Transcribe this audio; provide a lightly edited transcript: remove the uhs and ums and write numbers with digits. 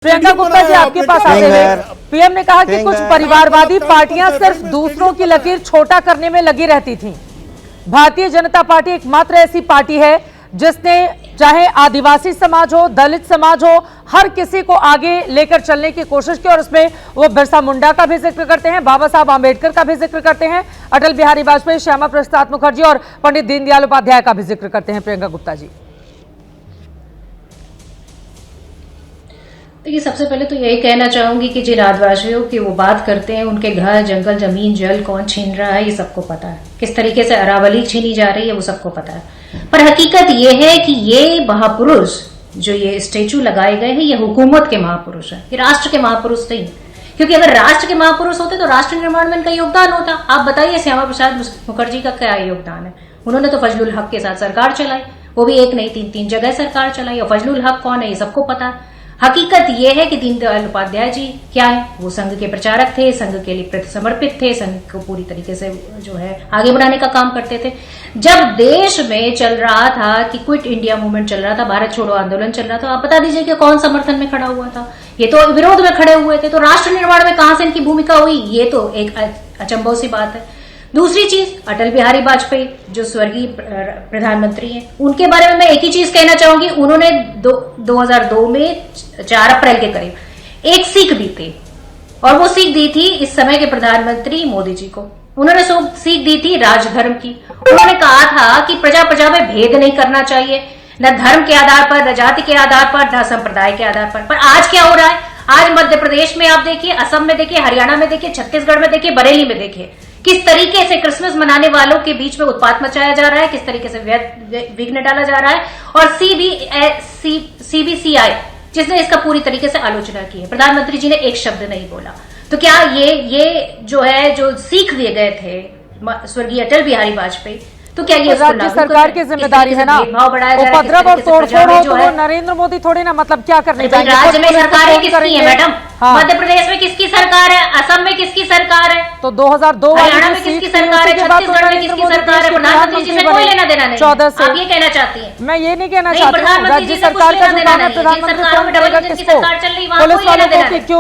प्रियंका गुप्ता जी, आपके पास आते हुए पीएम ने कहा कि कुछ परिवारवादी पार्टियां सिर्फ दूसरों की लकीर छोटा करने में लगी रहती थीं। भारतीय जनता पार्टी एकमात्र ऐसी पार्टी है जिसने चाहे आदिवासी समाज हो, दलित समाज हो, हर किसी को आगे लेकर चलने की कोशिश की। और उसमें वो बिरसा मुंडा का भी जिक्र करते हैं, बाबा साहब आंबेडकर का भी जिक्र करते हैं, अटल बिहारी वाजपेयी, श्यामा प्रसाद मुखर्जी और पंडित दीनदयाल उपाध्याय का भी जिक्र करते हैं। प्रियंका गुप्ता जी, देखिए, सबसे पहले तो यही कहना चाहूंगी कि जिन आदिवासियों की वो बात करते हैं, उनके घर, जंगल, जमीन, जल कौन छीन रहा है, ये सबको पता है। किस तरीके से अरावली छीनी जा रही है, वो सबको पता है। पर हकीकत ये है कि ये महापुरुष जो ये स्टेचू लगाए गए हैं, ये हुकूमत के महापुरुष है, ये राष्ट्र के महापुरुष नहीं। क्योंकि अगर राष्ट्र के महापुरुष होते तो राष्ट्र निर्माण में इनका योगदान होता। आप बताइए, श्यामा प्रसाद मुखर्जी का क्या योगदान है? उन्होंने तो फजलुल हक के साथ सरकार चलाई, वो भी एक नहीं तीन जगह सरकार चलाई। और फजलुल हक कौन है, ये सबको पता है। हकीकत यह है कि दीनदयाल उपाध्याय जी क्या है, वो संघ के प्रचारक थे, संघ के लिए प्रति समर्पित थे, संघ को पूरी तरीके से जो है आगे बढ़ाने का काम करते थे। जब देश में चल रहा था कि क्विट इंडिया मूवमेंट चल रहा था, भारत छोड़ो आंदोलन चल रहा था, आप बता दीजिए कि कौन समर्थन में खड़ा हुआ था? ये तो विरोध में खड़े हुए थे। तो राष्ट्र निर्माण में कहां से इनकी भूमिका हुई, ये तो एक अचंभव सी बात है। दूसरी चीज, अटल बिहारी वाजपेयी जो स्वर्गीय प्रधानमंत्री हैं, उनके बारे में मैं एक ही चीज कहना चाहूंगी। उन्होंने 2002 में 4 अप्रैल के करीब एक सीख दी थी, और वो सीख दी थी इस समय के प्रधानमंत्री मोदी जी को। उन्होंने सीख दी थी राजधर्म की। उन्होंने कहा था कि प्रजा प्रजा में भेद नहीं करना चाहिए, न धर्म के आधार पर, न जाति के आधार पर, न संप्रदाय के आधार पर। आज क्या हो रहा है? आज मध्य प्रदेश में आप देखिए, असम में देखिए, हरियाणा में देखिए, छत्तीसगढ़ में देखिए, बरेली में देखिए, किस तरीके से क्रिसमस मनाने वालों के बीच में उत्पात मचाया जा रहा है, किस तरीके से विघ्न डाला जा रहा है। और सीबीसीआई जिसने इसका पूरी तरीके से आलोचना की है, प्रधानमंत्री जी ने एक शब्द नहीं बोला। तो क्या ये जो है, जो सीख दिए गए थे स्वर्गीय अटल बिहारी वाजपेयी, तो क्या ये राज्य सरकार की जिम्मेदारी है ना? उपद्रव और तोड़फोड़ हो तो वो नरेंद्र मोदी थोड़ी ना, मतलब क्या करने जाएंगे? राज्य में सरकारें किसकी है मैडम? मध्य प्रदेश में किसकी सरकार है? असम में किसकी सरकार है? तो 2002 हरियाणा में किसकी सरकार है? छत्तीसगढ़ में किसकी सरकार है? प्रधानमंत्री जी से कोई लेना देना नहीं। 14 से आप ये कहना चाहती है? मैं ये नहीं कहना चाहती हूँ। प्रधानमंत्री जी से कुछ लेना देना नहीं। जिस सरकार में डबल इंजन की सरकार चल रही, वहां कोई लेना देना नहीं।